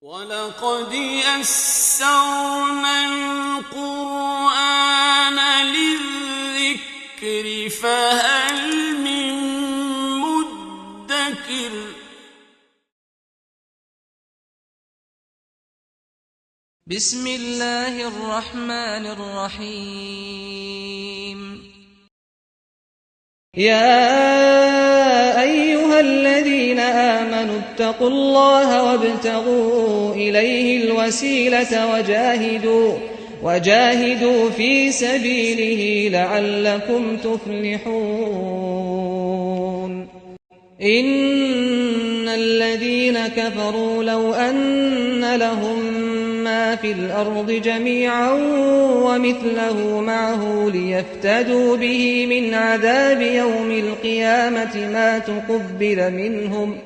وَلَقَدْ يَسَّرْنَا الْقُرْآنَ لِلذِّكْرِ فَهَلْ مِن مُّدَّكِرٍ بسم الله الرحمن الرحيم يا أيها الذين آمنوا اتقوا الله وابتغوا إليه الوسيلة وجاهدوا في سبيله لعلكم تفلحون إن الذين كفروا لو أن لهم ما في الأرض جميعا ومثله معه ليفتدوا به من عذاب يوم القيامة ما تقبل منهم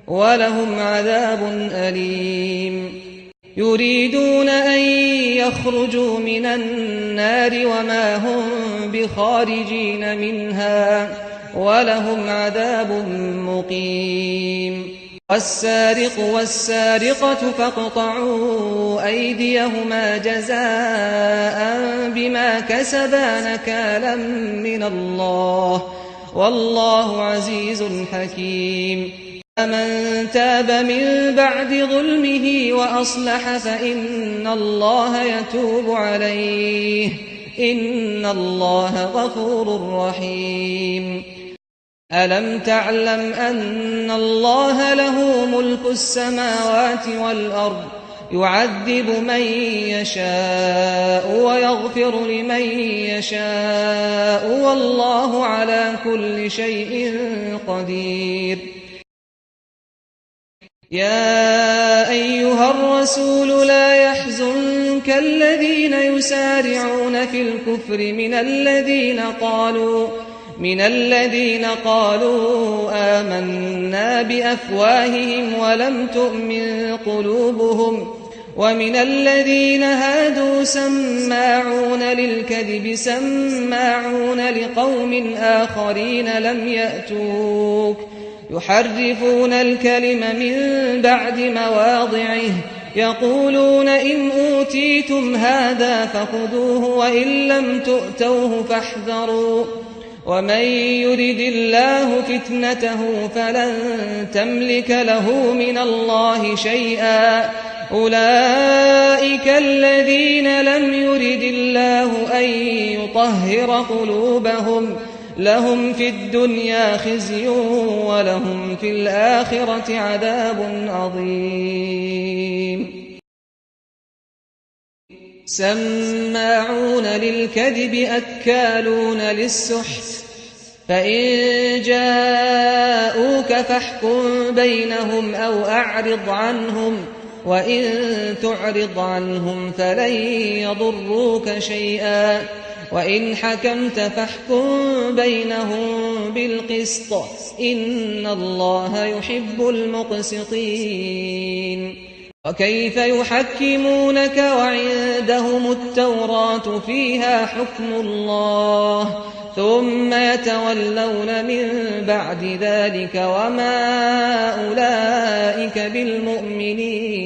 ولهم عذاب أليم يريدون أن يخرجوا من النار وما هم بخارجين منها ولهم عذاب مقيم والسارق والسارقة فاقطعوا أيديهما جزاء بما كسبا نكالا من الله والله عزيز حكيم فمن تاب من بعد ظلمه وأصلح فإن الله يتوب عليه إن الله غفور رحيم ألم تعلم أن الله له ملك السماوات والأرض يعذب من يشاء ويغفر لمن يشاء والله على كل شيء قدير يا أيها الرسول لا يحزنك الذين يسارعون في الكفر من الذين قالوا آمنا بأفواههم ولم تؤمن قلوبهم ومن الذين هادوا سماعون للكذب سماعون لقوم آخرين لم يأتوك يحرفون الكلم من بعد مواضعه يقولون إن أوتيتم هذا فخذوه وإن لم تؤتوه فاحذروا ومن يرد الله فتنته فلن تملك له من الله شيئا أولئك الذين لم يرد الله أن يطهر قلوبهم لهم في الدنيا خزي ولهم في الآخرة عذاب عظيم سماعون للكذب أكالون للسحت فإن جاءوك فاحكم بينهم أو أعرض عنهم وإن تعرض عنهم فلن يضروك شيئا وإن حكمت فاحكم بينهم بالقسط إن الله يحب المقسطين وكيف يحكمونك وعندهم التوراة فيها حكم الله ثم يتولون من بعد ذلك وما أولئك بالمؤمنين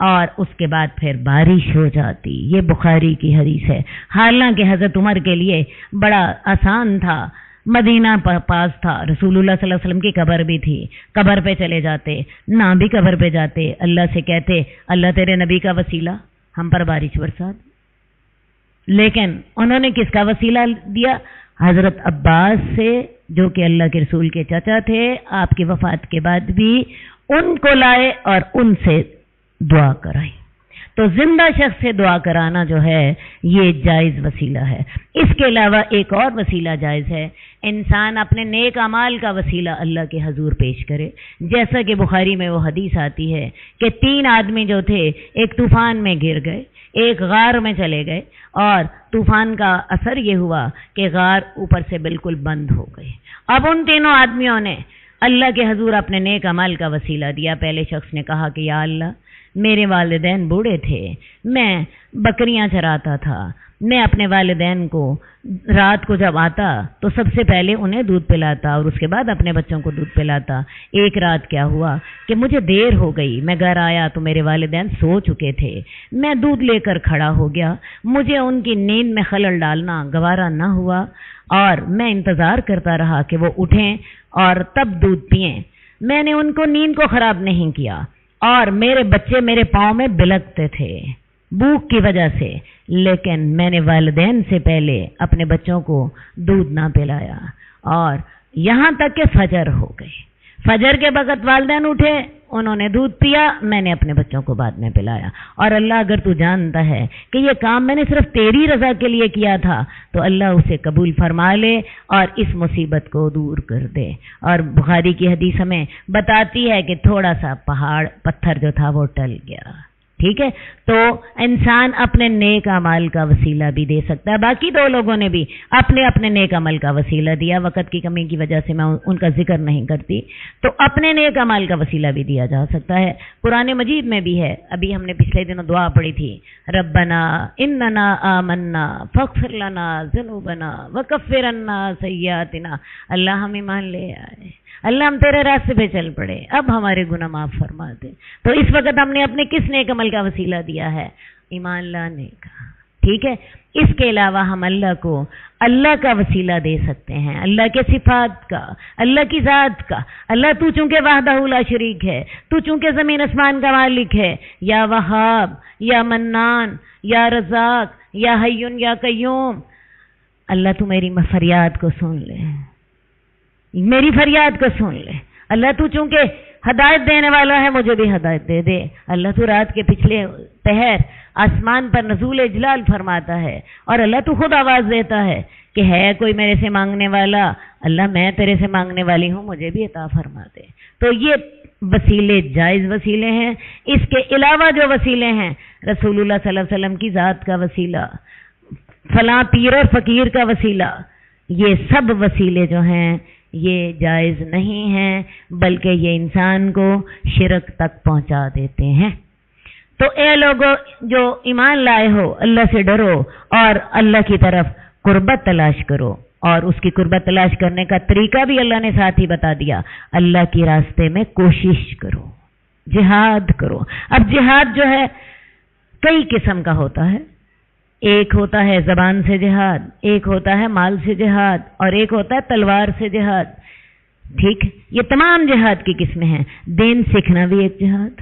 اور اس کے بعد پھر بارش ہو جاتی. یہ بخاری کی حدیث ہے. حالانکہ حضرت عمر کے لیے بڑا آسان تھا، مدینہ پاس تھا، رسول اللہ صلی اللہ علیہ وسلم کی قبر بھی تھی، قبر پہ چلے جاتے، نہ بھی قبر پہ جاتے، اللہ سے کہتے اللہ تیرے نبی کا وسیلہ ہم پر بارش برسا. لیکن انہوں نے کس کا وسیلہ دیا؟ حضرت عباس سے، جو کہ اللہ کے رسول کے چچا تھے، آپ کی وفات کے بعد بھی ان کو لائے اور ان سے دعا کرائی. تو زندہ شخص سے دعا کرانا جو ہے یہ جائز وسیلہ ہے. اس کے علاوہ ایک اور وسیلہ جائز ہے، انسان اپنے نیک اعمال کا وسیلہ اللہ کے حضور پیش کرے. جیسا کہ بخاری میں وہ حدیث آتی ہے کہ 3 آدمی جو تھے ایک طوفان میں گر گئے، ایک غار میں چلے گئے، اور طوفان کا اثر یہ ہوا کہ غار اوپر سے بالکل بند ہو گئی. اب ان تینوں آدمیوں نے اللہ کے حضور اپنے نیک اعمال کا وسیلہ دیا. پہلے شخص نے کہا کہ یا اللہ، میرے والدین بوڑھے تھے، میں بکریاں چراتا تھا، میں اپنے والدین کو رات کو جب آتا تو سب سے پہلے انہیں دودھ پلاتا اور اس کے بعد اپنے بچوں کو دودھ پلاتا. ایک رات کیا ہوا کہ مجھے دیر ہو گئی، میں گھر آیا تو میرے والدین سو چکے تھے، میں دودھ لے کر کھڑا ہو گیا، مجھے ان کی نیند میں خلل ڈالنا گوارا نہ ہوا اور میں انتظار کرتا رہا کہ وہ اٹھیں اور تب دودھ پئیں. میں نے ان کو نیند کو خراب نہیں کیا، اور میرے بچے میرے پاؤں میں بلکتے تھے بھوک کی وجہ سے، لیکن میں نے والدین سے پہلے اپنے بچوں کو دودھ نہ پلایا، اور یہاں تک کہ فجر ہو گئی. فجر کے وقت والدین اٹھے، انہوں نے دودھ پیا، میں نے اپنے بچوں کو بعد میں پلایا. اور اللہ اگر تو جانتا ہے کہ یہ کام میں نے صرف تیری رضا کے لیے کیا تھا تو اللہ اسے قبول فرما لے اور اس مصیبت کو دور کر دے. اور بخاری کی حدیث ہمیں بتاتی ہے کہ تھوڑا سا پتھر جو تھا وہ ٹل گیا. ٹھیک ہے، تو انسان اپنے نیک اعمال کا وسیلہ بھی دے سکتا ہے. باقی 2 لوگوں نے بھی اپنے اپنے نیک عمل کا وسیلہ دیا. وقت کی کمی کی وجہ سے میں ان کا ذکر نہیں کرتی. تو اپنے نیک عمل کا وسیلہ بھی دیا جا سکتا ہے. قرآن مجید میں بھی ہے. ابھی ہم نے پچھلے دنوں دعا پڑھی تھی، ربنا اننا آمنا فاغفر لنا ذنوبنا وکفر عنا سیئاتنا. اللہ ہم ایمان لے آئے، اللہ ہم تیرے راستے پہ چل پڑے، اب ہمارے گناہ معاف فرما دے. تو اس وقت ہم نے اپنے کس نیک عمل کا وسیلہ دیا ہے؟ ایمان لانے کا. ٹھیک ہے، اس کے علاوہ ہم اللہ کو اللہ کا وسیلہ دے سکتے ہیں، اللہ کے صفات کا، اللہ کی ذات کا. اللہ تو چونکہ وحدہ لا شریک ہے، تو چونکہ زمین اسمان کا مالک ہے، یا وہاب، یا منان، یا رزاق، یا حی یا قیوم. اللہ تو میری فریاد کو سن لے، میری فریاد کو سن لے. اللہ تو چونکہ ہدایت دینے والا ہے، مجھے بھی ہدایت دے دے. اللہ تو رات کے پچھلے پہر آسمان پر نزول جلال فرماتا ہے، اور اللہ تو خود آواز دیتا ہے کہ ہے کوئی میرے سے مانگنے والا، اللہ میں تیرے سے مانگنے والی ہوں، مجھے بھی عطا فرما دے. تو یہ وسیلے جائز وسیلے ہیں. اس کے علاوہ جو وسیلے ہیں، رسول اللہ صلی اللہ علیہ وسلم کی ذات کا وسیلہ، فلاں پیر اور فقیر کا وسیلہ، یہ سب وسیلے جو ہیں یہ جائز نہیں ہیں، بلکہ یہ انسان کو شرک تک پہنچا دیتے ہیں. تو اے لوگوں جو ایمان لائے ہو، اللہ سے ڈرو اور اللہ کی طرف قربت تلاش کرو. اور اس کی قربت تلاش کرنے کا طریقہ بھی اللہ نے ساتھ ہی بتا دیا. اللہ کے راستے میں کوشش کرو، جہاد کرو. اب جہاد جو ہے کئی قسم کا ہوتا ہے. ایک ہوتا ہے زبان سے جہاد، ایک ہوتا ہے مال سے جہاد، اور ایک ہوتا ہے تلوار سے جہاد. ٹھیک، یہ تمام جہاد کی قسمیں ہیں. دین سیکھنا بھی ایک جہاد،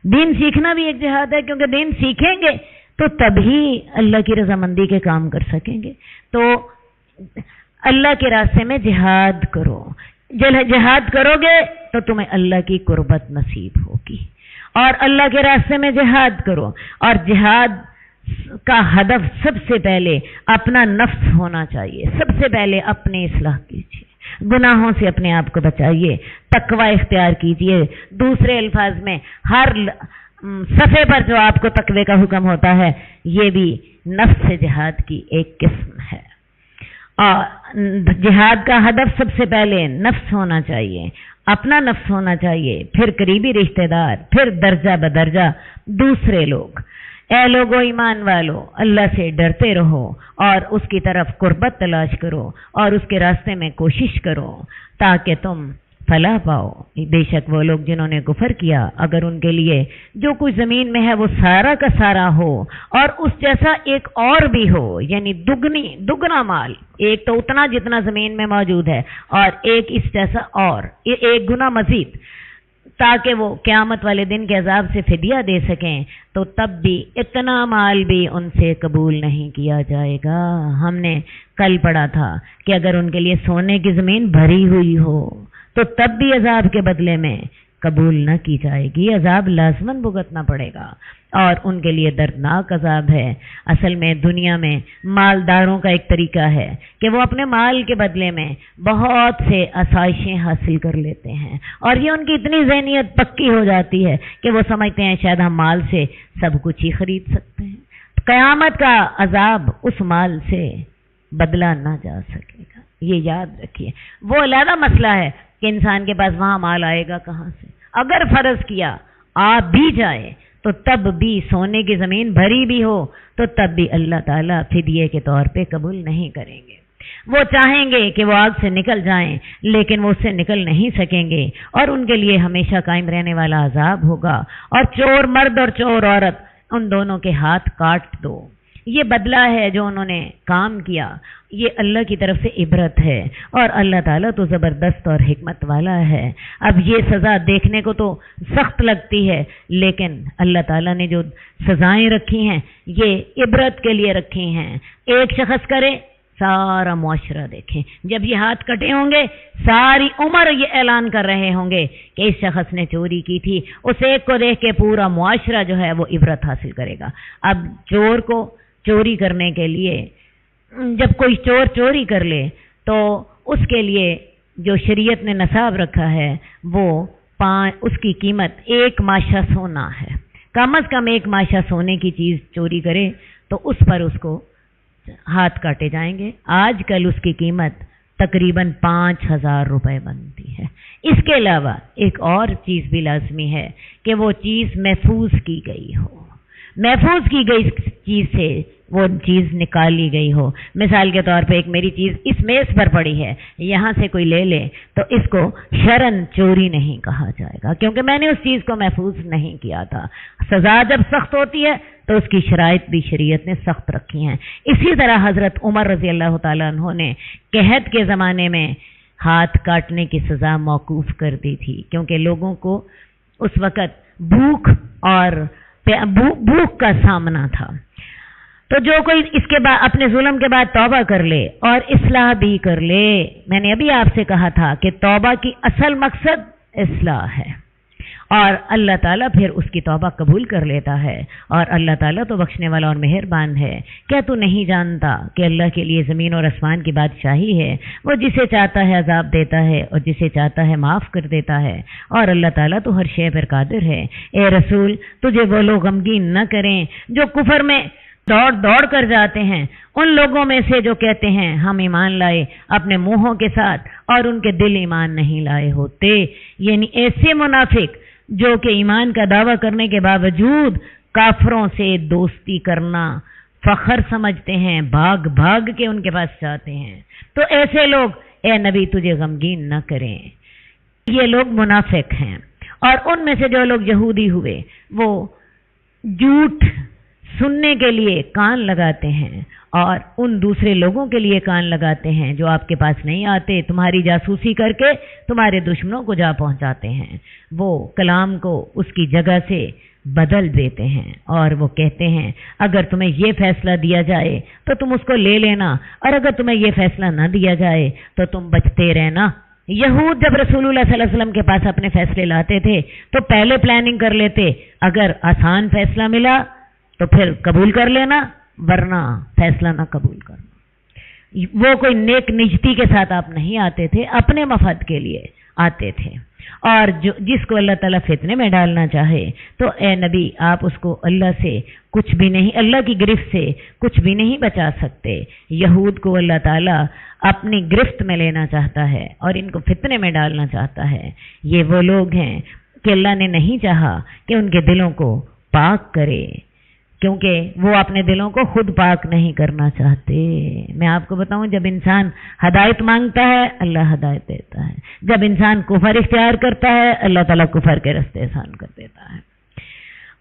دین سیکھنا بھی ایک جہاد ہے، کیونکہ دین سیکھیں گے تو تبھی اللہ کی رضامندی کے کام کر سکیں گے. تو اللہ کے راستے میں جہاد کرو. جہاد کرو گے تو تمہیں اللہ کی قربت نصیب ہوگی. اور اللہ کے راستے میں جہاد کرو. اور جہاد کا ہدف سب سے پہلے اپنا نفس ہونا چاہیے. سب سے پہلے اپنی اصلاح کیجیے، گناہوں سے اپنے آپ کو بچائیے، تقوی اختیار کیجیے. دوسرے الفاظ میں ہر صفحے پر جو آپ کو تقوی کا حکم ہوتا ہے، یہ بھی نفس سے جہاد کی ایک قسم ہے. اور جہاد کا ہدف سب سے پہلے نفس ہونا چاہیے، اپنا نفس ہونا چاہیے، پھر قریبی رشتہ دار، پھر درجہ بدرجہ دوسرے لوگ. اے لوگو ایمان والو، اللہ سے ڈرتے رہو اور اس کی طرف قربت تلاش کرو اور اس کے راستے میں کوشش کرو، تاکہ تم فلاح پاؤ۔ بے شک وہ لوگ جنہوں نے کفر کیا، اگر ان کے لیے جو کچھ زمین میں ہے وہ سارا کا سارا ہو اور اس جیسا ایک اور بھی ہو، یعنی دگنا مال، ایک تو اتنا جتنا زمین میں موجود ہے اور ایک اس جیسا اور ایک گنا مزید، تاکہ وہ قیامت والے دن کے عذاب سے فدیہ دے سکیں، تو تب بھی اتنا مال بھی ان سے قبول نہیں کیا جائے گا۔ ہم نے کل پڑھا تھا کہ اگر ان کے لیے سونے کی زمین بھری ہوئی ہو تو تب بھی عذاب کے بدلے میں قبول نہ کی جائے گی، عذاب لازماً بھگتنا پڑے گا اور ان کے لیے دردناک عذاب ہے۔ اصل میں دنیا میں مالداروں کا ایک طریقہ ہے کہ وہ اپنے مال کے بدلے میں بہت سے آسائشیں حاصل کر لیتے ہیں، اور یہ ان کی اتنی ذہنیت پکی ہو جاتی ہے کہ وہ سمجھتے ہیں شاید ہم مال سے سب کچھ ہی خرید سکتے ہیں۔ قیامت کا عذاب اس مال سے بدلا نہ جا سکے گا، یہ یاد رکھیے۔ وہ علیحدہ مسئلہ ہے کہ انسان کے پاس وہاں مال آئے گا کہاں سے، اگر فرض کیا آ بھی جائے تو تب بھی سونے کی زمین بھری بھی ہو تو تب بھی اللہ تعالیٰ فدیے کے طور پہ قبول نہیں کریں گے۔ وہ چاہیں گے کہ وہ آگ سے نکل جائیں لیکن وہ اس سے نکل نہیں سکیں گے، اور ان کے لیے ہمیشہ قائم رہنے والا عذاب ہوگا۔ اور چور مرد اور چور عورت، ان دونوں کے ہاتھ کاٹ دو۔ یہ بدلہ ہے جو انہوں نے کام کیا، یہ اللہ کی طرف سے عبرت ہے، اور اللہ تعالیٰ تو زبردست اور حکمت والا ہے۔ اب یہ سزا دیکھنے کو تو سخت لگتی ہے، لیکن اللہ تعالیٰ نے جو سزائیں رکھی ہیں یہ عبرت کے لیے رکھی ہیں۔ ایک شخص کرے، سارا معاشرہ دیکھیں، جب یہ ہاتھ کٹے ہوں گے ساری عمر یہ اعلان کر رہے ہوں گے کہ اس شخص نے چوری کی تھی، اس ایک کو دیکھ کے پورا معاشرہ جو ہے وہ عبرت حاصل کرے گا۔ اب چور کو چوری کرنے کے لیے، جب کوئی چور چوری کر لے تو اس کے لیے جو شریعت نے نصاب رکھا ہے وہ اس کی قیمت 1 ماشا سونا ہے۔ کم از کم 1 ماشا سونے کی چیز چوری کرے تو اس پر اس کو ہاتھ کاٹے جائیں گے۔ آج کل اس کی قیمت تقریباً 5000 روپے بنتی ہے۔ اس کے علاوہ ایک اور چیز بھی لازمی ہے کہ وہ چیز محفوظ کی گئی ہو، محفوظ کی گئی چیز سے وہ چیز نکالی گئی ہو۔ مثال کے طور پہ ایک میری چیز اس میز پر پڑی ہے، یہاں سے کوئی لے لے تو اس کو شرعاً چوری نہیں کہا جائے گا، کیونکہ میں نے اس چیز کو محفوظ نہیں کیا تھا۔ سزا جب سخت ہوتی ہے تو اس کی شرائط بھی شریعت نے سخت رکھی ہیں۔ اسی طرح حضرت عمر رضی اللہ تعالیٰ عنہ نے قحط کے زمانے میں ہاتھ کاٹنے کی سزا موقوف کر دی تھی، کیونکہ لوگوں کو اس وقت بھوک کا سامنا تھا۔ تو جو کوئی اس کے بعد اپنے ظلم کے بعد توبہ کر لے اور اصلاح بھی کر لے، میں نے ابھی آپ سے کہا تھا کہ توبہ کی اصل مقصد اصلاح ہے، اور اللہ تعالیٰ پھر اس کی توبہ قبول کر لیتا ہے، اور اللہ تعالیٰ تو بخشنے والا اور مہربان ہے۔ کیا تو نہیں جانتا کہ اللہ کے لیے زمین اور آسمان کی بادشاہی ہے؟ وہ جسے چاہتا ہے عذاب دیتا ہے اور جسے چاہتا ہے معاف کر دیتا ہے، اور اللہ تعالیٰ تو ہر شے پر قادر ہے۔ اے رسول، تجھے وہ لوگ غمگین نہ کریں جو کفر میں دوڑ کر جاتے ہیں، ان لوگوں میں سے جو کہتے ہیں ہم ایمان لائے اپنے منہوں کے ساتھ اور ان کے دل ایمان نہیں لائے ہوتے، یعنی ایسے منافق جو کہ ایمان کا دعویٰ کرنے کے باوجود کافروں سے دوستی کرنا فخر سمجھتے ہیں، بھاگ کے ان کے پاس جاتے ہیں۔ تو ایسے لوگ اے نبی تجھے غمگین نہ کریں، یہ لوگ منافق ہیں۔ اور ان میں سے جو لوگ یہودی ہوئے وہ جھوٹ سننے کے لیے کان لگاتے ہیں اور ان دوسرے لوگوں کے لیے کان لگاتے ہیں جو آپ کے پاس نہیں آتے، تمہاری جاسوسی کر کے تمہارے دشمنوں کو جا پہنچاتے ہیں۔ وہ کلام کو اس کی جگہ سے بدل دیتے ہیں اور وہ کہتے ہیں اگر تمہیں یہ فیصلہ دیا جائے تو تم اس کو لے لینا، اور اگر تمہیں یہ فیصلہ نہ دیا جائے تو تم بچتے رہنا۔ یہود جب رسول اللہ صلی اللہ علیہ وسلم کے پاس اپنے فیصلے لاتے تھے تو پہلے پلاننگ کر لیتے، اگر آسان فیصلہ ملا تو پھر قبول کر لینا، ورنہ فیصلہ نہ قبول کرنا۔ وہ کوئی نیک نجتی کے ساتھ آپ نہیں آتے تھے، اپنے مفاد کے لیے آتے تھے۔ اور جس کو اللہ تعالیٰ فتنے میں ڈالنا چاہے تو اے نبی آپ اس کو اللہ سے کچھ بھی نہیں، اللہ کی گرفت سے کچھ بھی نہیں بچا سکتے۔ یہود کو اللہ تعالیٰ اپنی گرفت میں لینا چاہتا ہے اور ان کو فتنے میں ڈالنا چاہتا ہے۔ یہ وہ لوگ ہیں کہ اللہ نے نہیں چاہا کہ ان کے دلوں کو پاک کرے، کیونکہ وہ اپنے دلوں کو خود پاک نہیں کرنا چاہتے۔ میں آپ کو بتاؤں، جب انسان ہدایت مانگتا ہے اللہ ہدایت دیتا ہے، جب انسان کفر اختیار کرتا ہے اللہ تعالیٰ کفر کے رستے آسان کر دیتا ہے۔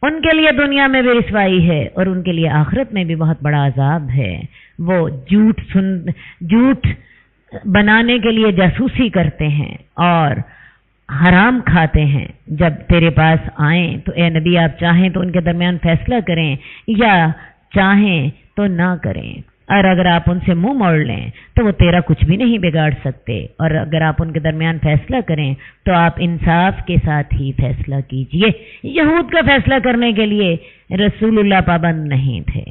ان کے لیے دنیا میں بھی رسوائی ہے اور ان کے لیے آخرت میں بھی بہت بڑا عذاب ہے۔ وہ جھوٹ بنانے کے لیے جاسوسی کرتے ہیں اور حرام کھاتے ہیں۔ جب تیرے پاس آئیں تو اے نبی آپ چاہیں تو ان کے درمیان فیصلہ کریں یا چاہیں تو نہ کریں، اور اگر آپ ان سے منہ موڑ لیں تو وہ تیرا کچھ بھی نہیں بگاڑ سکتے، اور اگر آپ ان کے درمیان فیصلہ کریں تو آپ انصاف کے ساتھ ہی فیصلہ کیجئے۔ یہود کا فیصلہ کرنے کے لیے رسول اللہ پابند نہیں تھے۔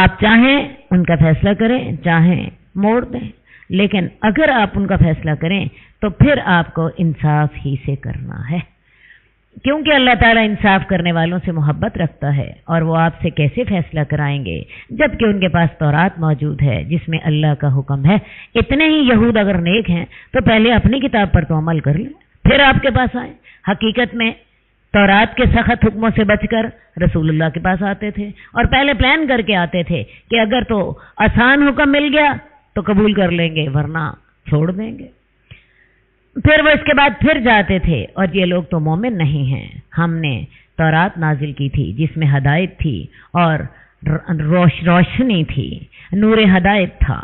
آپ چاہیں ان کا فیصلہ کریں، چاہیں موڑ دیں، لیکن اگر آپ ان کا فیصلہ کریں تو پھر آپ کو انصاف ہی سے کرنا ہے، کیونکہ اللہ تعالیٰ انصاف کرنے والوں سے محبت رکھتا ہے۔ اور وہ آپ سے کیسے فیصلہ کرائیں گے جبکہ ان کے پاس تورات موجود ہے جس میں اللہ کا حکم ہے۔ اتنے ہی یہود اگر نیک ہیں تو پہلے اپنی کتاب پر تو عمل کر لیں، پھر آپ کے پاس آئیں۔ حقیقت میں تورات کے سخت حکموں سے بچ کر رسول اللہ کے پاس آتے تھے اور پہلے پلان کر کے آتے تھے کہ اگر تو آسان حکم مل گیا تو قبول کر لیں گے ورنہ چھوڑ دیں گے۔ پھر وہ اس کے بعد پھر جاتے تھے اور یہ لوگ تو مومن نہیں ہیں۔ ہم نے تورات نازل کی تھی جس میں ہدایت تھی اور روشنی تھی، نور ہدایت تھا۔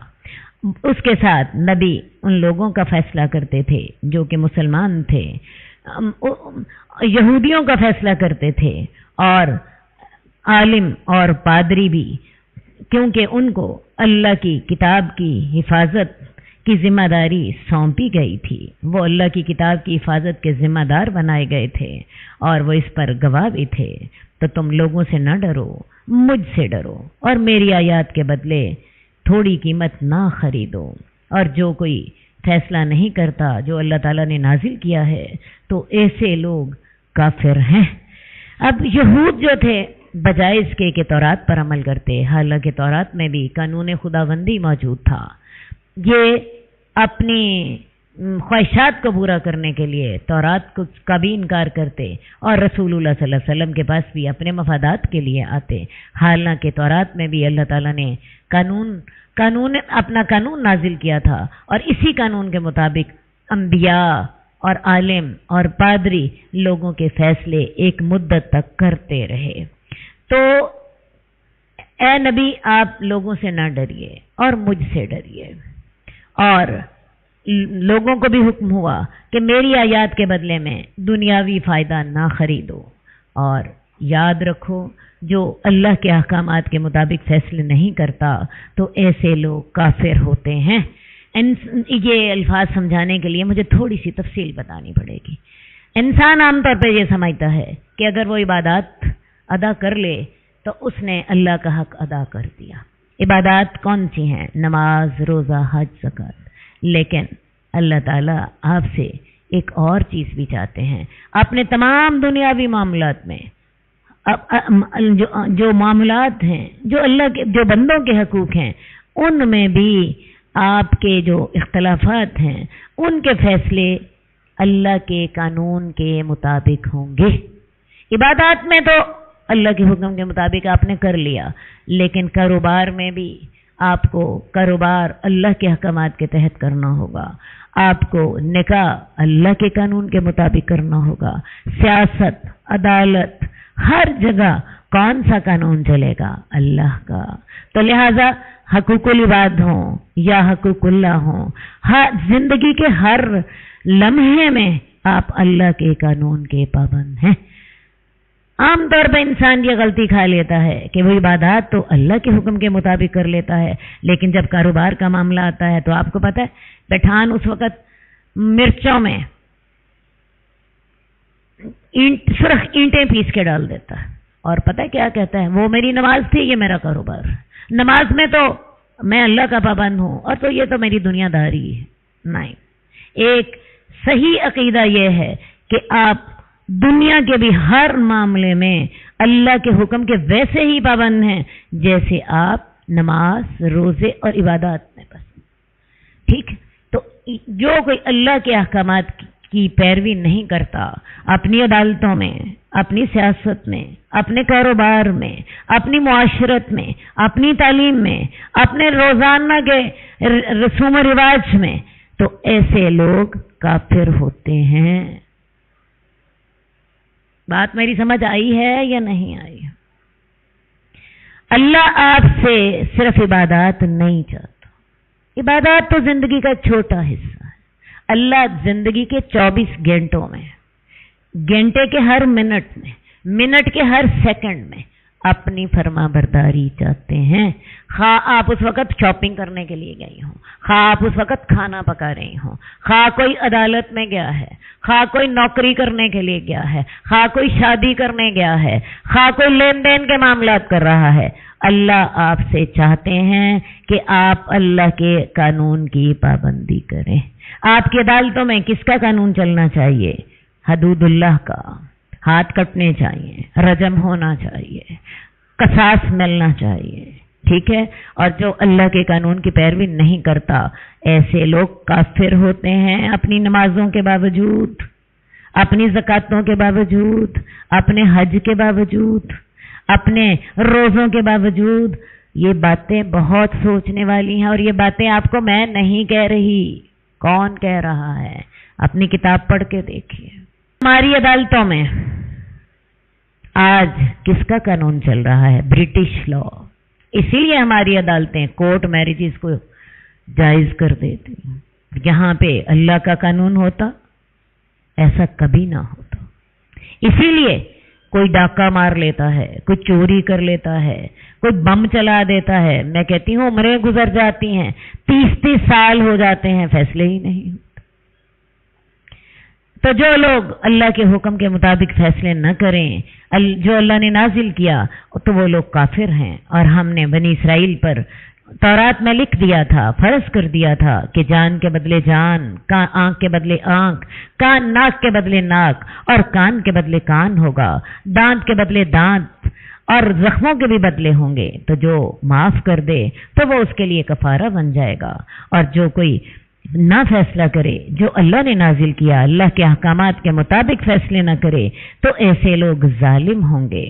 اس کے ساتھ نبی ان لوگوں کا فیصلہ کرتے تھے جو کہ مسلمان تھے، یہودیوں کا فیصلہ کرتے تھے اور عالم اور پادری بھی، کیونکہ ان کو اللہ کی کتاب کی حفاظت کی ذمہ داری سونپی گئی تھی۔ وہ اللہ کی کتاب کی حفاظت کے ذمہ دار بنائے گئے تھے اور وہ اس پر گواہ بھی تھے۔ تو تم لوگوں سے نہ ڈرو، مجھ سے ڈرو اور میری آیات کے بدلے تھوڑی قیمت نہ خریدو۔ اور جو کوئی فیصلہ نہیں کرتا جو اللہ تعالیٰ نے نازل کیا ہے تو ایسے لوگ کافر ہیں۔ اب یہود جو تھے بجائے اس کے کہ تورات پر عمل کرتے، حالانکہ تورات میں بھی قانون خداوندی موجود تھا، یہ اپنی خواہشات کو پورا کرنے کے لیے تورات کا بھی انکار کرتے اور رسول اللہ صلی اللہ علیہ وسلم کے پاس بھی اپنے مفادات کے لیے آتے، حالانکہ تورات میں بھی اللہ تعالیٰ نے اپنا قانون نازل کیا تھا اور اسی قانون کے مطابق انبیاء اور عالم اور پادری لوگوں کے فیصلے ایک مدت تک کرتے رہے۔ تو اے نبی آپ لوگوں سے نہ ڈریے اور مجھ سے ڈریے۔ اور لوگوں کو بھی حکم ہوا کہ میری آیات کے بدلے میں دنیاوی فائدہ نہ خریدو، اور یاد رکھو جو اللہ کے احکامات کے مطابق فیصلے نہیں کرتا تو ایسے لوگ کافر ہوتے ہیں۔ یہ الفاظ سمجھانے کے لیے مجھے تھوڑی سی تفصیل بتانی پڑے گی۔ انسان عام طور پہ یہ سمجھتا ہے کہ اگر وہ عبادات ادا کر لے تو اس نے اللہ کا حق ادا کر دیا۔ عبادات کون سی ہیں؟ نماز، روزہ، حج، زکوٰۃ۔ لیکن اللہ تعالیٰ آپ سے ایک اور چیز بھی چاہتے ہیں۔ اپنے تمام دنیاوی معاملات میں جو معاملات ہیں، جو اللہ کے، جو بندوں کے حقوق ہیں، ان میں بھی آپ کے جو اختلافات ہیں ان کے فیصلے اللہ کے قانون کے مطابق ہوں گے۔ عبادات میں تو اللہ کے حکم کے مطابق آپ نے کر لیا، لیکن کاروبار میں بھی آپ کو کاروبار اللہ کے احکامات کے تحت کرنا ہوگا، آپ کو نکاح اللہ کے قانون کے مطابق کرنا ہوگا، سیاست، عدالت، ہر جگہ کون سا قانون چلے گا؟ اللہ کا۔ تو لہذا حقوق العباد ہوں یا حقوق اللہ ہوں، زندگی کے ہر لمحے میں آپ اللہ کے قانون کے پابند ہیں۔ عام طور پہ انسان یہ غلطی کھا لیتا ہے کہ وہ عبادات تو اللہ کے حکم کے مطابق کر لیتا ہے، لیکن جب کاروبار کا معاملہ آتا ہے تو آپ کو پتہ ہے پٹھان اس وقت مرچوں میں سرخ اینٹیں پیس کے ڈال دیتا ہے اور پتہ کیا کہتا ہے؟ وہ میری نماز تھی، یہ میرا کاروبار ہے، نماز میں تو میں اللہ کا پابند ہوں اور تو یہ تو میری دنیا داری ہے۔ نہیں، ایک صحیح عقیدہ یہ ہے کہ آپ دنیا کے بھی ہر معاملے میں اللہ کے حکم کے ویسے ہی پابند ہیں جیسے آپ نماز، روزے اور عبادات میں بس۔ ٹھیک، تو جو کوئی اللہ کے احکامات کی پیروی نہیں کرتا، اپنی عدالتوں میں، اپنی سیاست میں، اپنے کاروبار میں، اپنی معاشرت میں، اپنی تعلیم میں، اپنے روزانہ کے رسوم و رواج میں، تو ایسے لوگ کافر ہوتے ہیں۔ بات میری سمجھ آئی ہے یا نہیں آئی؟ اللہ آپ سے صرف عبادات نہیں چاہتا، عبادات تو زندگی کا چھوٹا حصہ ہے۔ اللہ زندگی کے 24 گھنٹوں میں، گھنٹے کے ہر منٹ میں، منٹ کے ہر سیکنڈ میں اپنی فرما برداری چاہتے ہیں۔ خواہ آپ اس وقت شاپنگ کرنے کے لیے گئی ہوں، خواہ آپ اس وقت کھانا پکا رہی ہوں، خواہ کوئی عدالت میں گیا ہے، خواہ کوئی نوکری کرنے کے لیے گیا ہے، خواہ کوئی شادی کرنے گیا ہے، خواہ کوئی لین دین کے معاملات کر رہا ہے، اللہ آپ سے چاہتے ہیں کہ آپ اللہ کے قانون کی پابندی کریں۔ آپ کی عدالتوں میں کس کا قانون چلنا چاہیے؟ حدود اللہ کا۔ ہاتھ کٹنے چاہیے، رجم ہونا چاہیے، قصاص ملنا چاہیے، ٹھیک ہے؟ اور جو اللہ کے قانون کی پیروی نہیں کرتا، ایسے لوگ کافر ہوتے ہیں، اپنی نمازوں کے باوجود، اپنی زکاتوں کے باوجود، اپنے حج کے باوجود، اپنے روزوں کے باوجود۔ یہ باتیں بہت سوچنے والی ہیں، اور یہ باتیں آپ کو میں نہیں کہہ رہی، کون کہہ رہا ہے؟ اپنی کتاب پڑھ کے دیکھیے۔ ہماری عدالتوں میں آج کس کا قانون چل رہا ہے؟ British law. اسی لیے ہماری عدالتیں کورٹ میرجز کو جائز کر دیتی ہیں۔ یہاں پہ اللہ کا قانون ہوتا ایسا کبھی نہ ہوتا۔ اسی لیے کوئی ڈاکہ مار لیتا ہے، کوئی چوری کر لیتا ہے، کوئی بم چلا دیتا ہے، میں کہتی ہوں عمریں گزر جاتی ہیں، 30 سال ہو جاتے ہیں، فیصلے ہی نہیں ہوتے۔ تو جو لوگ اللہ کے حکم کے مطابق فیصلے نہ کریں، جو اللہ نے نازل کیا، تو وہ لوگ کافر ہیں۔ اور ہم نے بنی اسرائیل پر تورات میں لکھ دیا تھا، فرض کر دیا تھا کہ جان کے بدلے جان، آنکھ کے بدلے آنکھ، ناک کے بدلے ناک، اور کان کے بدلے کان ہوگا، دانت کے بدلے دانت، اور زخموں کے بھی بدلے ہوں گے۔ تو جو معاف کر دے تو وہ اس کے لیے کفارہ بن جائے گا، اور جو کوئی نہ فیصلہ کرے جو اللہ نے نازل کیا، اللہ کے احکامات کے مطابق فیصلے نہ کرے، تو ایسے لوگ ظالم ہوں گے۔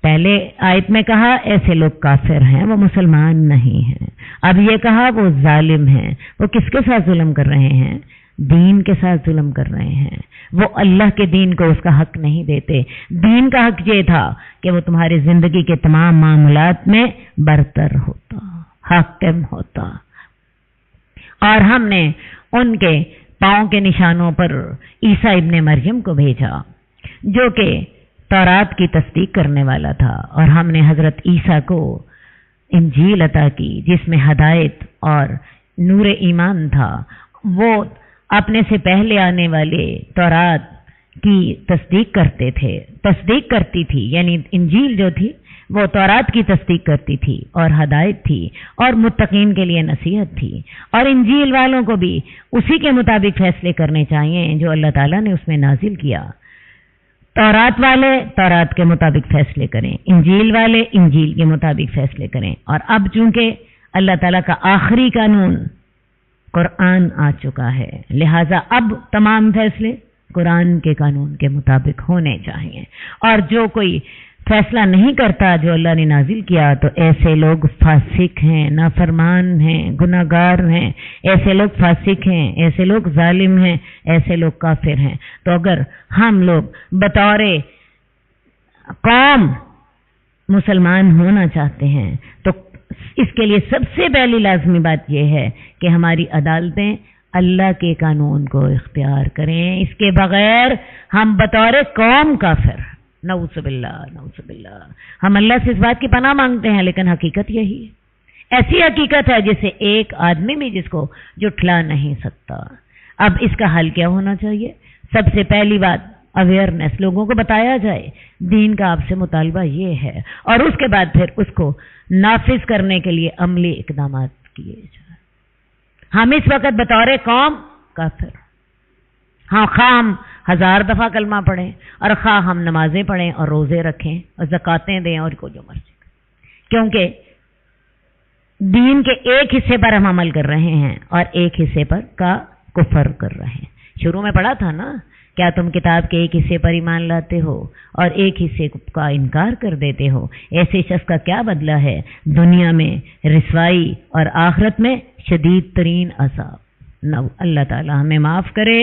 پہلے آیت میں کہا ایسے لوگ کافر ہیں، وہ مسلمان نہیں ہیں۔ اب یہ کہا وہ ظالم ہیں۔ وہ کس کے ساتھ ظلم کر رہے ہیں؟ دین کے ساتھ ظلم کر رہے ہیں۔ وہ اللہ کے دین کو اس کا حق نہیں دیتے۔ دین کا حق یہ تھا کہ وہ تمہاری زندگی کے تمام معاملات میں برتر ہوتا، حاکم ہوتا۔ اور ہم نے ان کے پاؤں کے نشانوں پر عیسیٰ ابن مریم کو بھیجا، جو کہ تورات کی تصدیق کرنے والا تھا، اور ہم نے حضرت عیسیٰ کو انجیل عطا کی جس میں ہدایت اور نور ایمان تھا۔ وہ اپنے سے پہلے آنے والے تورات کی تصدیق کرتی تھی، یعنی انجیل جو تھی وہ تورات کی تصدیق کرتی تھی اور ہدایت تھی اور متقین کے لیے نصیحت تھی۔ اور انجیل والوں کو بھی اسی کے مطابق فیصلے کرنے چاہیے جو اللہ تعالیٰ نے اس میں نازل کیا۔ تورات والے تورات کے مطابق فیصلے کریں، انجیل والے انجیل کے مطابق فیصلے کریں۔ اور اب چونکہ اللہ تعالیٰ کا آخری قانون قرآن آ چکا ہے، لہٰذا اب تمام فیصلے قرآن کے قانون کے مطابق ہونے چاہیے۔ اور جو کوئی فیصلہ نہیں کرتا جو اللہ نے نازل کیا، تو ایسے لوگ فاسق ہیں، نافرمان ہیں، گناہ گار ہیں، ایسے لوگ فاسق ہیں، ایسے لوگ ظالم ہیں، ایسے لوگ کافر ہیں۔ تو اگر ہم لوگ بطور قوم مسلمان ہونا چاہتے ہیں تو اس کے لیے سب سے پہلی لازمی بات یہ ہے کہ ہماری عدالتیں اللہ کے قانون کو اختیار کریں۔ اس کے بغیر ہم بطور قوم کافر، نعوذ باللہ نعوذ باللہ۔ ہم اللہ سے اس بات کی پناہ مانگتے ہیں، لیکن حقیقت یہی ہے، ایسی حقیقت ہے جسے ایک آدمی بھی جس کو جھٹلا نہیں سکتا۔ اب اس کا حل کیا ہونا چاہیے؟ سب سے پہلی بات اویئرنیس، لوگوں کو بتایا جائے دین کا آپ سے مطالبہ یہ ہے، اور اس کے بعد پھر اس کو نافذ کرنے کے لیے عملی اقدامات کیے جائیں۔ ہم اس وقت بطور قوم کافر، ہاں خواہ ہم 1000 دفعہ کلمہ پڑھیں، اور خواہ ہم نمازیں پڑھیں اور روزے رکھیں اور زکاتیں دیں اور کو جو مرضی کریں، کیونکہ دین کے ایک حصے پر ہم عمل کر رہے ہیں اور ایک حصے پر کا کفر کر رہے ہیں۔ شروع میں پڑھا تھا نا، کیا تم کتاب کے ایک حصے پر ایمان لاتے ہو اور ایک حصے کا انکار کر دیتے ہو؟ ایسے شخص کا کیا بدلہ ہے؟ دنیا میں رسوائی اور آخرت میں شدید ترین عذاب۔ نو اللہ تعالی ہمیں معاف کرے،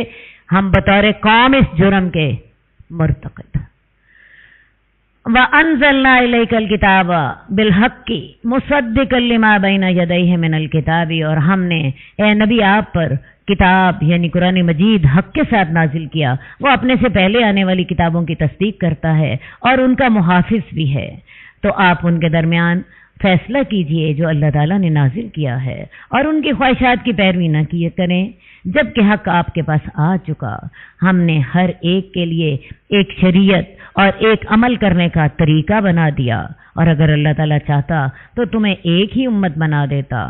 ہم بطور قوم اس جرم کے مرتکب۔ وَأَنزَلْنَا إِلَيْكَ الْكِتَابَ بِالْحَقِّ مُصَدِّقًا لِمَا بَيْنَ يَدَيْهِ مِنَ الْكِتَابِ، اور ہم نے اے نبی آپ پر کتاب یعنی قرآن مجید حق کے ساتھ نازل کیا، وہ اپنے سے پہلے آنے والی کتابوں کی تصدیق کرتا ہے اور ان کا محافظ بھی ہے، تو آپ ان کے درمیان فیصلہ کیجئے جو اللہ تعالیٰ نے نازل کیا ہے، اور ان کی خواہشات کی پیروی نہ کیے کریں۔ جب کہ حق آپ کے پاس آ چکا، ہم نے ہر ایک کے لیے ایک شریعت اور ایک عمل کرنے کا طریقہ بنا دیا، اور اگر اللہ تعالیٰ چاہتا تو تمہیں ایک ہی امت بنا دیتا،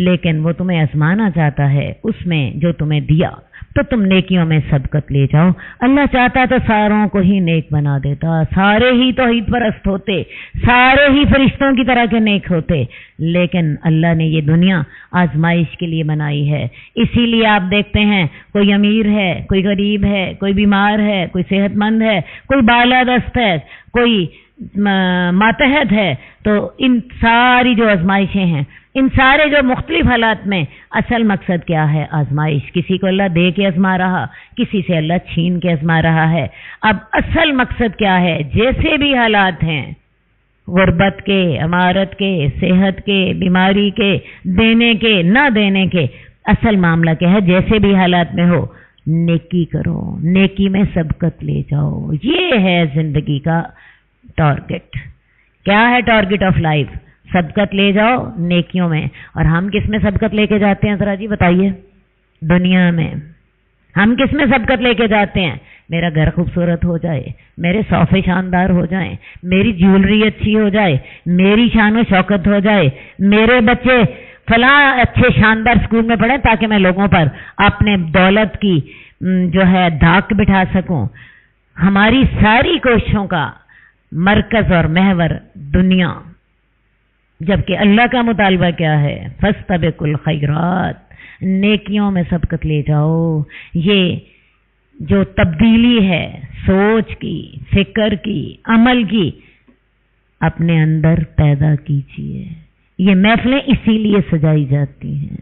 لیکن وہ تمہیں آزمانا چاہتا ہے اس میں جو تمہیں دیا، تو تم نیکیوں میں سبقت لے جاؤ۔ اللہ چاہتا تو ساروں کو ہی نیک بنا دیتا، سارے ہی توحید پرست ہوتے، سارے ہی فرشتوں کی طرح کے نیک ہوتے، لیکن اللہ نے یہ دنیا آزمائش کے لیے بنائی ہے۔ اسی لیے آپ دیکھتے ہیں کوئی امیر ہے، کوئی غریب ہے، کوئی بیمار ہے، کوئی صحت مند ہے، کوئی بالادست ہے، کوئی ماتحت ہے، تو ان ساری جو آزمائشیں ہیں، ان سارے جو مختلف حالات میں اصل مقصد کیا ہے؟ آزمائش۔ کسی کو اللہ دے کے آزما رہا، کسی سے اللہ چھین کے آزما رہا ہے۔ اب اصل مقصد کیا ہے؟ جیسے بھی حالات ہیں، غربت کے، امارت کے، صحت کے، بیماری کے، دینے کے، نہ دینے کے، اصل معاملہ کیا ہے؟ جیسے بھی حالات میں ہو، نیکی کرو، نیکی میں سبقت لے جاؤ۔ یہ ہے زندگی کا ٹارگٹ۔ کیا ہے ٹارگٹ آف لائف؟ سبقت لے جاؤ نیکیوں میں۔ اور ہم کس میں سبقت لے کے جاتے ہیں ذرا جی بتائیے؟ دنیا میں ہم کس میں سبقت لے کے جاتے ہیں؟ میرا گھر خوبصورت ہو جائے، میرے صوفے شاندار ہو جائیں، میری جیولری اچھی ہو جائے، میری شان و شوکت ہو جائے، میرے بچے فلاں اچھے شاندار اسکول میں پڑھیں تاکہ میں لوگوں پر اپنے دولت کی جو ہے دھاک بٹھا سکوں۔ ہماری ساری کوششوں کا مرکز اور محور دنیا، جبکہ اللہ کا مطالبہ کیا ہے؟ فاستبقوا الخیرات، نیکیوں میں سبقت لے جاؤ۔ یہ جو تبدیلی ہے سوچ کی، فکر کی، عمل کی، اپنے اندر پیدا کیجیے۔ یہ محفلیں اسی لیے سجائی جاتی ہیں،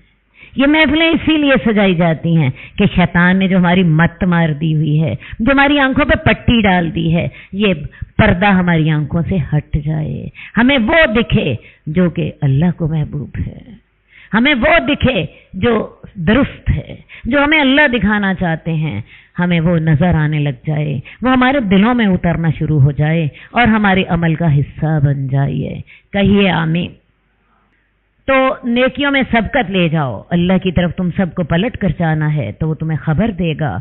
یہ محفلیں اسی لیے سجائی جاتی ہیں کہ شیطان نے جو ہماری مت مار دی ہوئی ہے، جو ہماری آنکھوں پہ پٹی ڈال دی ہے، یہ پردہ ہماری آنکھوں سے ہٹ جائے، ہمیں وہ دکھے جو کہ اللہ کو محبوب ہے، ہمیں وہ دکھے جو درست ہے، جو ہمیں اللہ دکھانا چاہتے ہیں، ہمیں وہ نظر آنے لگ جائے، وہ ہمارے دلوں میں اترنا شروع ہو جائے اور ہمارے عمل کا حصہ بن جائے۔ کہیے آمین۔ تو نیکیوں میں سبقت لے جاؤ۔ اللہ کی طرف تم سب کو پلٹ کر جانا ہے تو وہ تمہیں خبر دے گا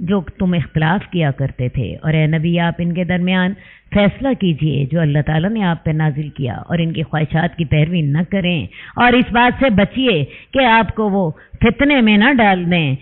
جو تم اختلاف کیا کرتے تھے، اور اے نبی آپ ان کے درمیان فیصلہ کیجئے جو اللہ تعالیٰ نے آپ پہ نازل کیا، اور ان کی خواہشات کی پیروی نہ کریں، اور اس بات سے بچیے کہ آپ کو وہ فتنے میں نہ ڈال دیں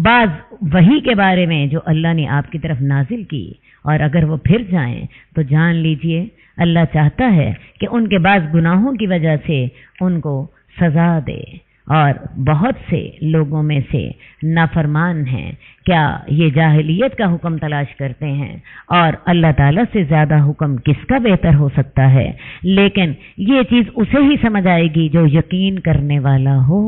بعض وحی کے بارے میں جو اللہ نے آپ کی طرف نازل کی، اور اگر وہ پھر جائیں تو جان لیجئے اللہ چاہتا ہے کہ ان کے بعض گناہوں کی وجہ سے ان کو سزا دے، اور بہت سے لوگوں میں سے نافرمان ہیں۔ کیا یہ جاہلیت کا حکم تلاش کرتے ہیں؟ اور اللہ تعالیٰ سے زیادہ حکم کس کا بہتر ہو سکتا ہے؟ لیکن یہ چیز اسے ہی سمجھ آئے گی جو یقین کرنے والا ہو۔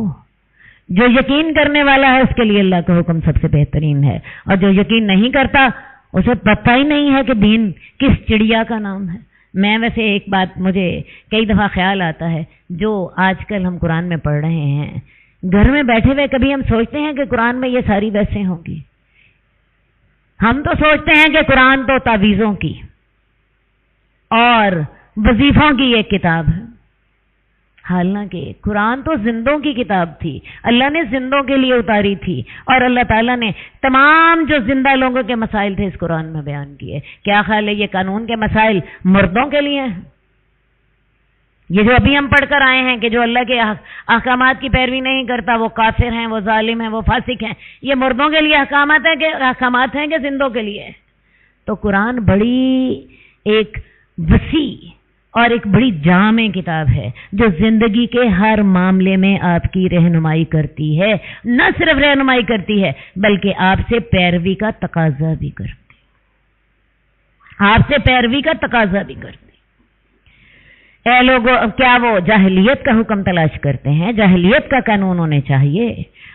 جو یقین کرنے والا ہے اس کے لیے اللہ کا حکم سب سے بہترین ہے، اور جو یقین نہیں کرتا اسے پتہ ہی نہیں ہے کہ دین کس چڑیا کا نام ہے۔ میں ویسے ایک بات مجھے کئی دفعہ خیال آتا ہے، جو آج کل ہم قرآن میں پڑھ رہے ہیں، گھر میں بیٹھے ہوئے کبھی ہم سوچتے ہیں کہ قرآن میں یہ ساری ویسے ہوں گی؟ ہم تو سوچتے ہیں کہ قرآن تو تعویذوں کی اور وظیفوں کی ایک کتاب ہے، حالانکہ قرآن تو زندوں کی کتاب تھی، اللہ نے زندوں کے لیے اتاری تھی، اور اللہ تعالیٰ نے تمام جو زندہ لوگوں کے مسائل تھے اس قرآن میں بیان کیے۔ کیا خیال ہے یہ قانون کے مسائل مردوں کے لیے ہیں؟ یہ جو ابھی ہم پڑھ کر آئے ہیں کہ جو اللہ کے احکامات کی پیروی نہیں کرتا وہ کافر ہیں، وہ ظالم ہیں، وہ فاسق ہیں، یہ مردوں کے لیے احکامات ہیں کہ زندوں کے لیے؟ تو قرآن بڑی ایک وسیع اور ایک بڑی جامع کتاب ہے جو زندگی کے ہر معاملے میں آپ کی رہنمائی کرتی ہے، نہ صرف رہنمائی کرتی ہے بلکہ آپ سے پیروی کا تقاضا بھی کرتی، آپ سے پیروی کا تقاضا بھی کرتی۔ اے لوگوں، کیا وہ جاہلیت کا حکم تلاش کرتے ہیں؟ جاہلیت کا قانون انہیں چاہیے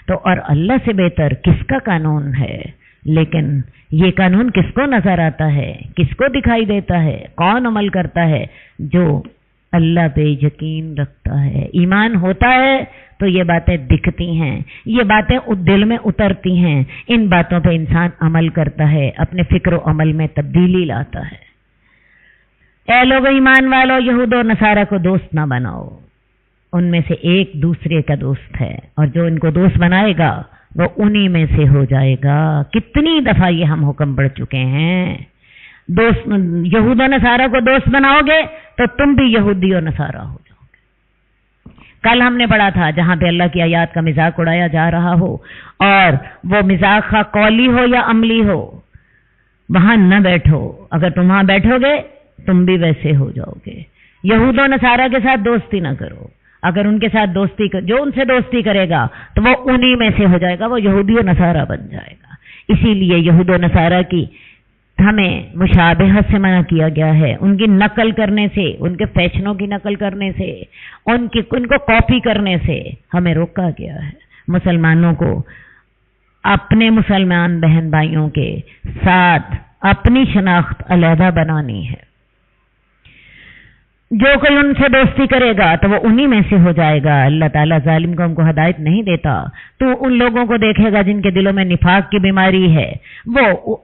تو اور اللہ سے بہتر کس کا قانون ہے؟ لیکن یہ قانون کس کو نظر آتا ہے، کس کو دکھائی دیتا ہے؟ کون عمل کرتا ہے؟ جو اللہ پہ یقین رکھتا ہے، ایمان ہوتا ہے تو یہ باتیں دکھتی ہیں، یہ باتیں دل میں اترتی ہیں، ان باتوں پہ انسان عمل کرتا ہے، اپنے فکر و عمل میں تبدیلی لاتا ہے۔ اے لوگو ایمان والو، یہود و نصارہ کو دوست نہ بناؤ، ان میں سے ایک دوسرے کا دوست ہے، اور جو ان کو دوست بنائے گا وہ انہی میں سے ہو جائے گا۔ کتنی دفعہ یہ ہم حکم پڑھ چکے ہیں، دوست یہود و نصارہ کو دوست بناؤ گے تو تم بھی یہودی و نصارہ ہو جاؤ گے۔ کل ہم نے پڑھا تھا جہاں پہ اللہ کی آیات کا مذاق اڑایا جا رہا ہو اور وہ مذاق خواہ قولی ہو یا عملی ہو، وہاں نہ بیٹھو، اگر تم وہاں بیٹھو گے تم بھی ویسے ہو جاؤ گے۔ یہود و نصارہ کے ساتھ دوستی نہ کرو، اگر ان کے ساتھ جو ان سے دوستی کرے گا تو وہ انہی میں سے ہو جائے گا، وہ یہودی و نصارہ بن جائے گا۔ اسی لیے یہود و نصارہ کی ہمیں مشابہت سے منع کیا گیا ہے، ان کی نقل کرنے سے، ان کے فیشنوں کی نقل کرنے سے، ان کو کاپی کرنے سے ہمیں روکا گیا ہے۔ مسلمانوں کو اپنے مسلمان بہن بھائیوں کے ساتھ اپنی شناخت علیحدہ بنانی ہے۔ جو کوئی ان سے دوستی کرے گا تو وہ انہی میں سے ہو جائے گا۔ اللہ تعالیٰ ظالم قوم کو ہدایت نہیں دیتا۔ تو ان لوگوں کو دیکھے گا جن کے دلوں میں نفاق کی بیماری ہے، وہ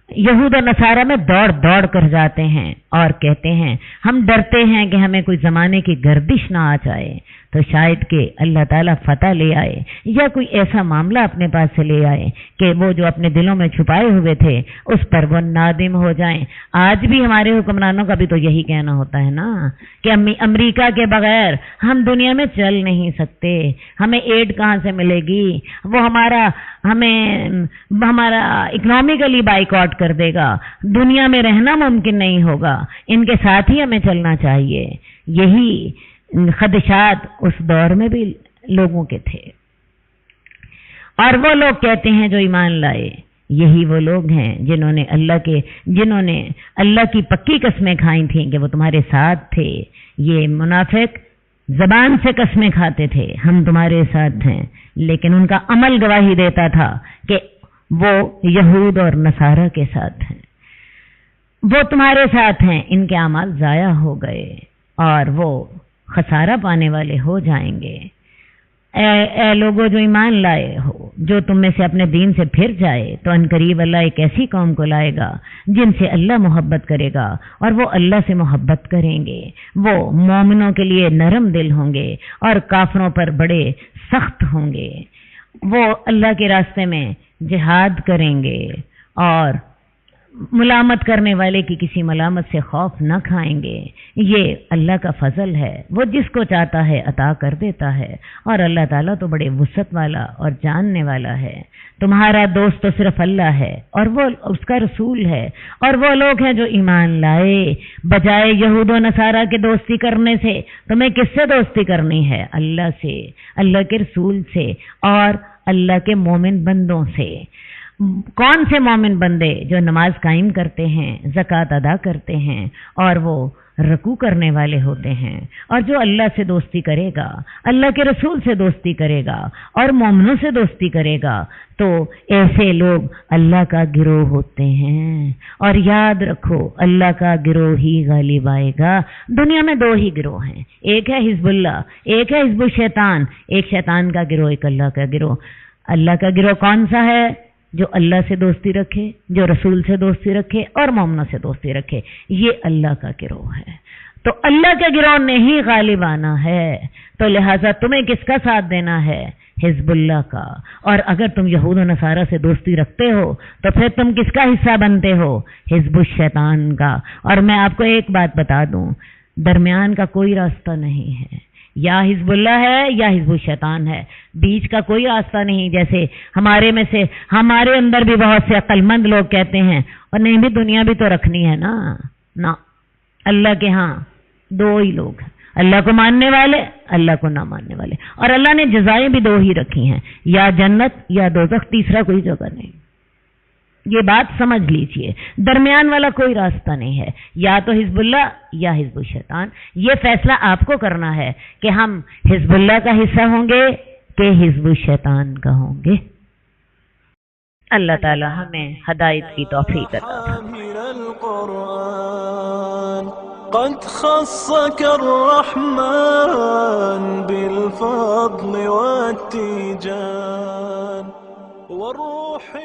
یہود و نصارہ میں دوڑ دوڑ کر جاتے ہیں اور کہتے ہیں ہم ڈرتے ہیں کہ ہمیں کوئی زمانے کی گردش نہ آ جائے، تو شاید کہ اللہ تعالیٰ فتح لے آئے یا کوئی ایسا معاملہ اپنے پاس سے لے آئے کہ وہ جو اپنے دلوں میں چھپائے ہوئے تھے اس پر وہ نادم ہو جائیں۔ آج بھی ہمارے حکمرانوں کا بھی تو یہی کہنا ہوتا ہے نا کہ امریکہ کے بغیر ہم دنیا میں چل نہیں سکتے، ہمیں ایڈ کہاں سے ملے گی، وہ ہمارا اکنامکلی بائیکاٹ کر دے گا، دنیا میں رہنا ممکن نہیں ہوگا، ان کے ساتھ ہی ہمیں چلنا چاہیے۔ یہی خدشات اس دور میں بھی لوگوں کے تھے، اور وہ لوگ کہتے ہیں جو ایمان لائے، یہی وہ لوگ ہیں جنہوں نے اللہ کی پکی قسمیں کھائی تھیں کہ وہ تمہارے ساتھ تھے۔ یہ منافق زبان سے قسمیں کھاتے تھے ہم تمہارے ساتھ ہیں، لیکن ان کا عمل گواہی دیتا تھا کہ وہ یہود اور نصارہ کے ساتھ ہیں، وہ تمہارے ساتھ ہیں۔ ان کے اعمال ضائع ہو گئے اور وہ خسارہ پانے والے ہو جائیں گے۔ اے لوگوں جو ایمان لائے ہو، جو تم میں سے اپنے دین سے پھر جائے تو عنقریب اللہ ایک ایسی قوم کو لائے گا جن سے اللہ محبت کرے گا اور وہ اللہ سے محبت کریں گے۔ وہ مومنوں کے لیے نرم دل ہوں گے اور کافروں پر بڑے سخت ہوں گے۔ وہ اللہ کے راستے میں جہاد کریں گے اور ملامت کرنے والے کی کسی ملامت سے خوف نہ کھائیں گے۔ یہ اللہ کا فضل ہے، وہ جس کو چاہتا ہے عطا کر دیتا ہے، اور اللہ تعالیٰ تو بڑے وسعت والا اور جاننے والا ہے۔ تمہارا دوست تو صرف اللہ ہے اور وہ اس کا رسول ہے، اور وہ لوگ ہیں جو ایمان لائے۔ بجائے یہود و نصارہ کے دوستی کرنے سے تمہیں کس سے دوستی کرنی ہے؟ اللہ سے، اللہ کے رسول سے اور اللہ کے مومن بندوں سے۔ کون سے مومن بندے؟ جو نماز قائم کرتے ہیں، زکوٰۃ ادا کرتے ہیں اور وہ رکوع کرنے والے ہوتے ہیں۔ اور جو اللہ سے دوستی کرے گا، اللہ کے رسول سے دوستی کرے گا اور مومنوں سے دوستی کرے گا، تو ایسے لوگ اللہ کا گروہ ہوتے ہیں۔ اور یاد رکھو، اللہ کا گروہ ہی غالب آئے گا۔ دنیا میں دو ہی گروہ ہیں، ایک ہے حزب اللہ، ایک ہے حزب الشیطان۔ ایک شیطان کا گروہ، ایک اللہ کا گروہ۔ اللہ کا گروہ کون سا ہے؟ جو اللہ سے دوستی رکھے، جو رسول سے دوستی رکھے اور مومنوں سے دوستی رکھے، یہ اللہ کا گروہ ہے۔ تو اللہ کے گروہ نے ہی غالب آنا ہے، تو لہٰذا تمہیں کس کا ساتھ دینا ہے؟ حزب اللہ کا۔ اور اگر تم یہود و نصارہ سے دوستی رکھتے ہو تو پھر تم کس کا حصہ بنتے ہو؟ حزب الشیطان کا۔ اور میں آپ کو ایک بات بتا دوں، درمیان کا کوئی راستہ نہیں ہے، یا حزب اللہ ہے یا حزب الشیطان ہے، بیچ کا کوئی راستہ نہیں۔ جیسے ہمارے اندر بھی بہت سے عقل مند لوگ کہتے ہیں اور نہیں بھی دنیا بھی تو رکھنی ہے نا اللہ کے ہاں دو ہی لوگ ہیں، اللہ کو ماننے والے، اللہ کو نہ ماننے والے، اور اللہ نے جزائیں بھی دو ہی رکھی ہیں، یا جنت یا دوزخ، تیسرا کوئی جگہ نہیں۔ یہ بات سمجھ لیجئے، درمیان والا کوئی راستہ نہیں ہے، یا تو حزب اللہ یا حزب الشیطان۔ یہ فیصلہ آپ کو کرنا ہے کہ ہم حزب اللہ کا حصہ ہوں گے کہ حزب الشیطان کا ہوں گے۔ اللہ تعالی ہمیں ہدایت کی توفیق عطا فرمائے۔ قد خصك الرحمن بالفضل والتيجان والروح